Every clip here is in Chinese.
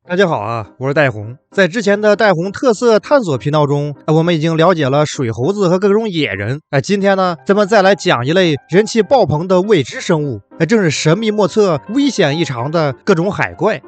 大家好啊，我是戴红。在之前的戴红特色探索频道中，我们已经了解了水猴子和各种野人。今天呢，咱们再来讲一类人气爆棚的未知生物，正是神秘莫测、危险异常的各种海怪。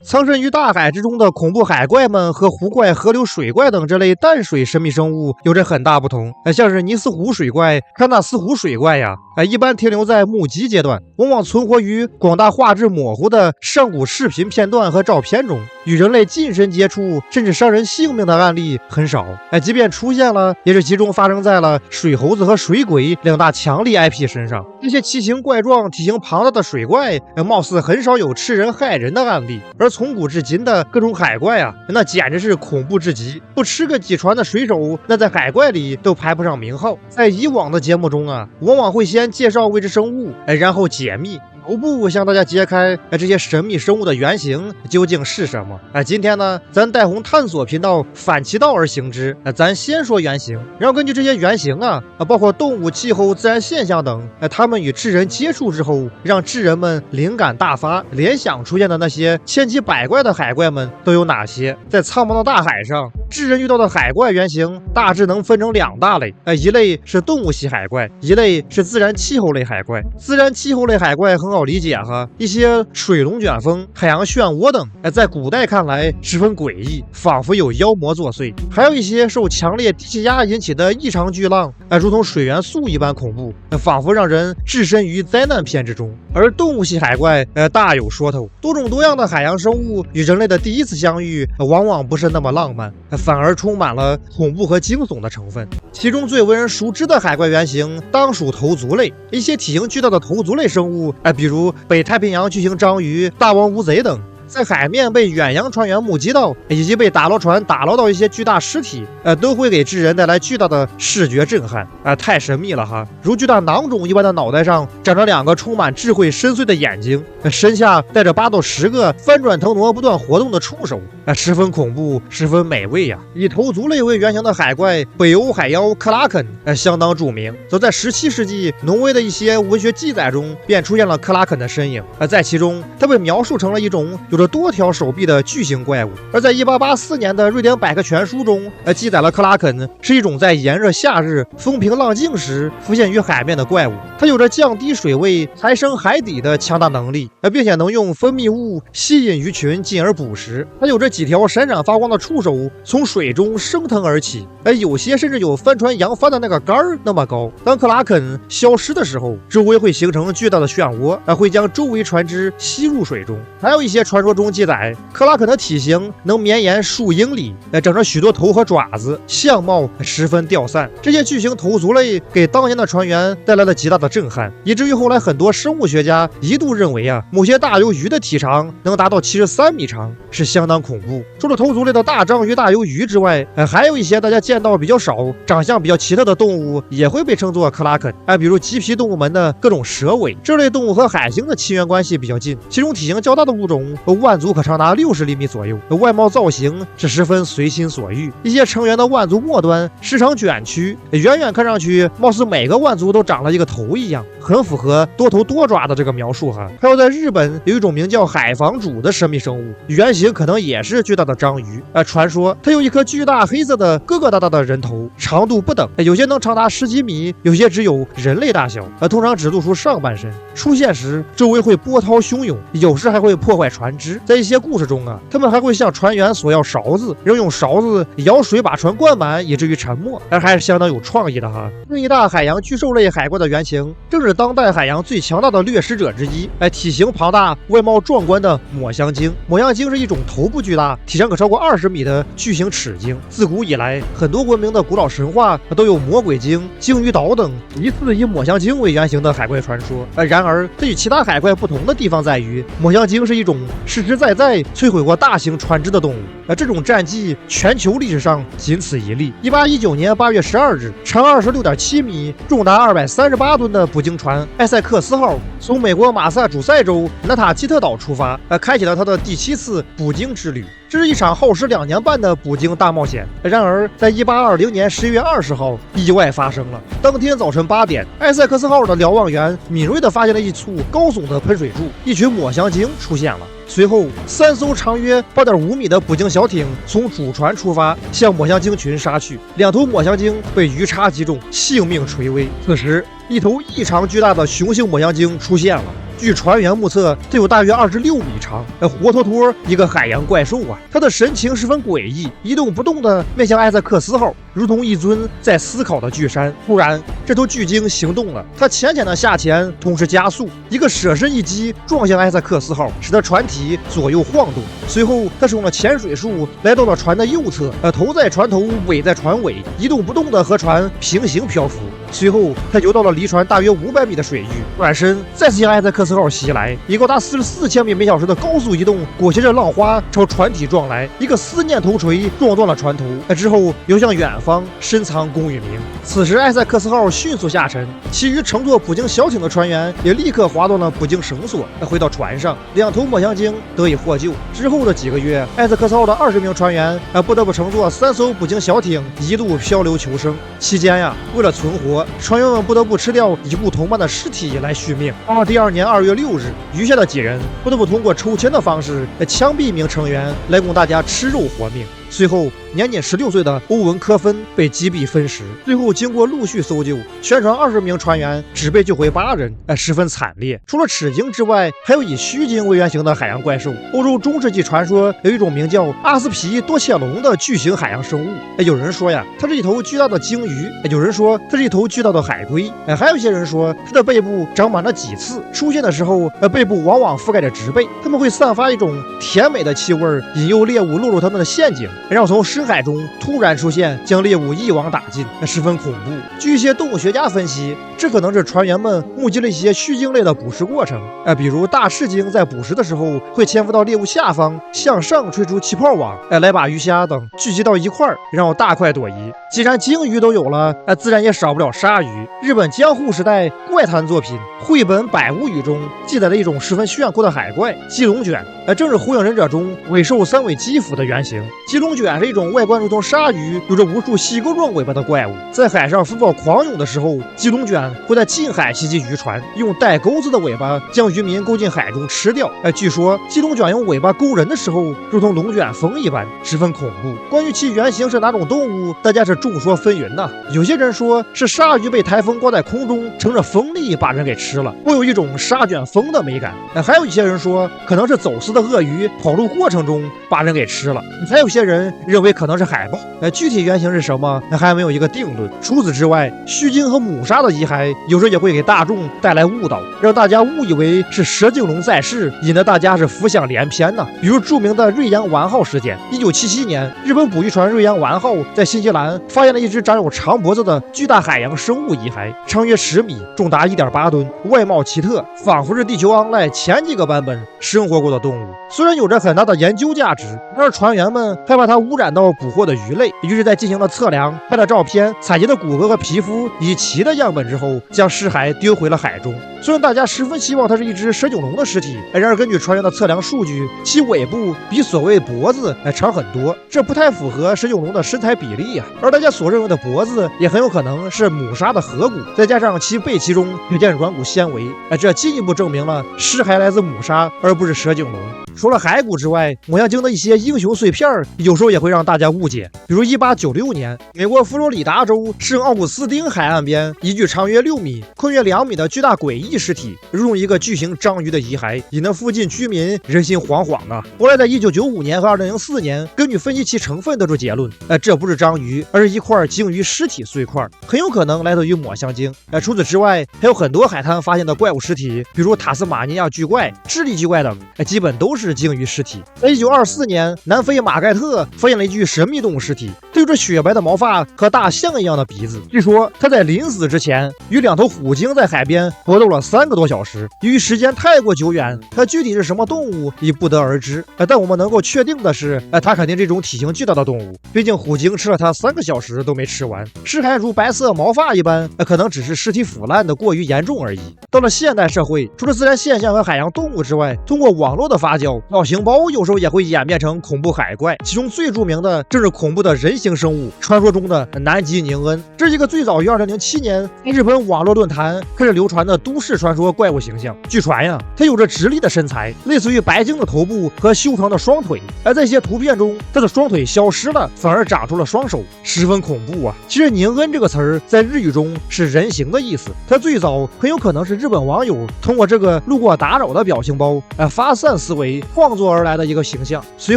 藏身于大海之中的恐怖海怪们和湖怪、河流水怪等这类淡水神秘生物有着很大不同。像是尼斯湖水怪、喀纳斯湖水怪呀，一般停留在目击阶段，往往存活于广大画质模糊的上古视频片段和照片中，与人类近身接触甚至伤人性命的案例很少。即便出现了，也是集中发生在了水猴子和水鬼两大强力 IP 身上。这些奇形怪状、体型庞大的水怪，貌似很少有吃人害人的案例，而从古至今的各种海怪啊，那简直是恐怖至极，不吃个几船的水手，那在海怪里都排不上名号。在以往的节目中啊，往往会先介绍未知生物，然后解密，逐步向大家揭开这些神秘生物的原型究竟是什么。今天呢，咱戴红探索频道反其道而行之，咱先说原型，然后根据这些原型啊，包括动物、气候、自然现象等，他们与智人接触之后，让智人们灵感大发，联想出现的那些千奇百怪的海怪们都有哪些？在苍茫的大海上，智人遇到的海怪原型大致能分成两大类，一类是动物系海怪，一类是自然气候类海怪。自然气候类海怪很好理解哈，一些水龙卷风、海洋漩涡等，在古代看来十分诡异，仿佛有妖魔作祟。还有一些受强烈低气压引起的异常巨浪，如同水元素一般恐怖，仿佛让人置身于灾难片之中。而动物系海怪大有说头，多种多样的海洋生物与人类的第一次相遇，往往不是那么浪漫，反而充满了恐怖和惊悚的成分。其中最为人熟知的海怪原型当属头足类，一些体型巨大的头足类生物，比如北太平洋巨型章鱼、大王乌贼等，在海面被远洋船员目击到，以及被打捞船打捞到一些巨大尸体，都会给智人带来巨大的视觉震撼，太神秘了哈！如巨大囊肿一般的脑袋上长着两个充满智慧深邃的眼睛，身下带着8到10个翻转腾挪不断活动的触手，十分恐怖，十分美味呀！以头足类为原型的海怪北欧海妖克拉肯，相当著名。早在17世纪，挪威的一些文学记载中便出现了克拉肯的身影，在其中，它被描述成了一种有着多条手臂的巨型怪物。而在1884年的瑞典百科全书中，记载了克拉肯是一种在炎热夏日风平浪静时浮现于海面的怪物，它有着降低水位、抬升海底的强大能力，并且能用分泌物吸引鱼群进而捕食。它有着几条闪闪发光的触手从水中升腾而起，有些甚至有帆船扬帆的那个杆儿那么高。当克拉肯消失的时候，周围会形成巨大的漩涡，会将周围船只吸入水中。还有一些传说中记载，克拉肯的体型能绵延数英里，长着许多头和爪子，相貌十分吊散。这些巨型头足类给当年的船员带来了极大的震撼，以至于后来很多生物学家一度认为某些大鱿鱼的体长能达到73米长，是相当恐怖。除了头足类的大章鱼、大鱿鱼之外，还有一些大家见到比较少、长相比较奇特的动物也会被称作克拉肯，比如棘皮动物门的各种蛇尾。这类动物和海星的亲缘关系比较近，其中体型较大的物种腕足可长达60厘米左右，外貌造型是十分随心所欲。一些成员的腕足末端时常卷曲，远远看上去貌似每个腕足都长了一个头一样，很符合多头多爪的这个描述哈。还有在日本有一种名叫海房主的神秘生物，原型可能也是巨大的章鱼，传说它有一颗巨大黑色的疙疙瘩瘩的人头，长度不等，有些能长达10几米，有些只有人类大小，通常只露出上半身。出现时周围会波涛汹涌，有时还会破坏船只。在一些故事中啊，他们还会向船员索要勺子，仍用勺子舀水把船灌满，以至于沉没，还是相当有创意的哈。另一大海洋巨兽类海怪的原型，正是当代海洋最强大的掠食者之一，体型庞大、外貌壮观的抹香鲸。抹香鲸是一种头部巨大、体长可超过20米的巨型齿鲸。自古以来，很多文明的古老神话都有魔鬼鲸、鲸鱼岛等疑似以抹香鲸为原型的海怪传说。然而，它与其他海怪不同的地方在于，抹香鲸是一种实实在在摧毁过大型船只的动物。这种战绩全球历史上仅此一例。1819年8月12日，长26.7米、重达238吨的捕鲸船艾塞克斯号从美国马萨诸塞州纳塔基特岛出发，开启了它的第7次捕鲸之旅。这是一场耗时2年半的捕鲸大冒险。然而，在1820年11月20号，意外发生了。当天早晨8点，艾塞克斯号的瞭望员敏锐地发现了一簇高耸的喷水柱，一群抹香鲸出现了。随后3艘长约8.5米的捕鲸小艇从主船出发，向抹香鲸群杀去，2头抹香鲸被鱼叉击中，性命垂危。此时一头异常巨大的雄性抹香鲸出现了，据船员目测，它有大约26米长，活脱脱一个海洋怪兽啊！它的神情十分诡异，一动不动地面向艾塞克斯号，如同一尊在思考的巨山。突然，这头巨鲸行动了，它浅浅的下潜，同时加速，一个舍身一击撞向艾塞克斯号，使得船体左右晃动。随后，它使用了潜水术来到了船的右侧，头在船头，尾在船尾，一动不动地和船平行漂浮。随后，它游到了离船大约500米的水域，转身再次向艾塞克斯号袭来，以高达44千米每小时的高速移动，裹挟着浪花朝船体撞来，一个思念头锤撞断了船头，之后游向远方，深藏功与名。此时，艾塞克斯号迅速下沉，其余乘坐捕鲸小艇的船员也立刻划断了捕鲸绳索，回到船上，2头抹香鲸得以获救。之后的几个月，艾塞克斯号的20名船员不得不乘坐3艘捕鲸小艇一路漂流求生。期间呀，为了存活，船员们不得不吃掉已故同伴的尸体来续命。到了第2年2月6日，余下的几人不得不通过抽签的方式枪毙一名成员，来供大家吃肉活命。随后，年仅16岁的欧文·科芬被击毙分食。最后，经过陆续搜救，全船20名船员只被救回8人，十分惨烈。除了齿鲸之外，还有以须鲸为原型的海洋怪兽。欧洲中世纪传说有一种名叫阿斯皮多切龙的巨型海洋生物。有人说呀，它是一头巨大的鲸鱼；有人说它是一头巨大的海龟；还有一些人说它的背部长满了脊刺，出现的时候，背部往往覆盖着植被。它们会散发一种甜美的气味，引诱猎物落入它们的陷阱，然后从深海中突然出现，将猎物一网打尽，十分恐怖。据一些动物学家分析，这可能是船员们目击了一些须鲸类的捕食过程，比如大翅鲸在捕食的时候会潜伏到猎物下方，向上吹出气泡网，来把鱼虾等聚集到一块，然后大快朵颐。既然鲸鱼都有了，自然也少不了鲨鱼。日本江户时代怪谈作品绘本《百物语》中记载了一种十分炫酷的海怪——基龙卷，正是《火影忍者》中尾兽三尾基辅的原型。基龙卷是一种外观如同鲨鱼、有着无数细钩状尾巴的怪物，在海上风暴狂涌的时候，基龙卷会在近海袭击渔船，用带钩子的尾巴将渔民勾进海中吃掉。据说基龙卷用尾巴勾人的时候，如同龙卷风一般，十分恐怖。关于其原型是哪种动物，大家是众说纷纭呐。有些人说是鲨鱼被台风刮在空中，乘着风力把人给吃了，会有一种沙卷风的美感。还有一些人说可能是走私的鳄鱼跑路过程中把人给吃了，还有些人认为可能是海豹。具体原型是什么还没有一个定论。除此之外，须鲸和母鲨的遗骸有时也会给大众带来误导，让大家误以为是蛇颈龙在世，引得大家是浮想联翩呢。比如著名的瑞阳丸号事件，1977年，日本捕鱼船瑞阳丸号在新西兰发现了一只长有长脖子的巨大海洋生物遗骸，长约10米，重达1.8吨，外貌奇特，仿佛是地球 online 前几个版本生活过的动物。虽然有着很大的研究价值，但是船员们害怕它污染到捕获的鱼类，于是在进行了测量、拍了照片、采集的骨骼和皮肤以及鳍的样本之后，将尸骸丢回了海中。虽然大家十分希望它是一只蛇颈龙的尸体，然而根据船员的测量数据，其尾部比所谓脖子长很多，这不太符合蛇颈龙的身材比例啊。而大家所认为的脖子也很有可能是母鲨的颌骨，再加上其背鳍中可见软骨纤维，这进一步证明了尸骸来自母鲨而不是蛇颈龙。除了骸骨之外，抹香鲸的一些英雄碎片有时候也会让大家误解。比如1896年，美国佛罗里达州圣奥古斯丁海岸边，一具长约6米、宽约2米的巨大诡异尸体，如同一个巨型章鱼的遗骸，引得附近居民人心惶惶呢。后来在1995年和2004年，根据分析其成分得出结论，这不是章鱼，而是一块鲸鱼尸体碎块，很有可能来自于抹香鲸。除此之外，还有很多海滩发现的怪物尸体，比如塔斯马尼亚巨怪、智利巨怪等，基本都是鲸鱼尸体。在1924年，南非马盖特发现了一具神秘动物尸体，它有着雪白的毛发和大象一样的鼻子。据说它在临死之前与2头虎鲸在海边搏斗了3个多小时，由于时间太过久远，它具体是什么动物已不得而知。但我们能够确定的是，它肯定是一种体型巨大的动物，毕竟虎鲸吃了它3个小时都没吃完。尸骸如白色毛发一般，可能只是尸体腐烂的过于严重而已。到了现代社会，除了自然现象和海洋动物之外，通过网络的发酵，表情包有时候也会演变成恐怖海怪，其中最著名的正是恐怖的人形生物，传说中的南极宁恩。这是一个最早于2007年日本网络论坛开始流传的都市传说怪物形象。据传呀，它有着直立的身材，类似于白鲸的头部和修长的双腿，而在一些图片中，它的双腿消失了，反而长出了双手，十分恐怖啊！其实宁恩这个词儿在日语中是人形的意思，它最早很有可能是日本网友通过这个路过打扰的表情包，发散思维创作而来的一个形象。随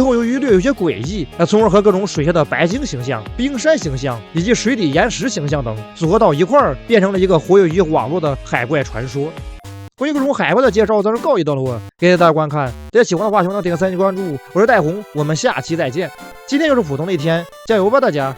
后由于略有些诡异，从而和各种水下的白鲸形象、冰山形象以及水底岩石形象等组合到一块儿，变成了一个活跃于网络的海怪传说。关于各种海怪的介绍，咱是告一段落，感谢大家观看。大家喜欢的话，希望能点个3级关注。我是戴红，我们下期再见。今天就是普通的一天，加油吧，大家！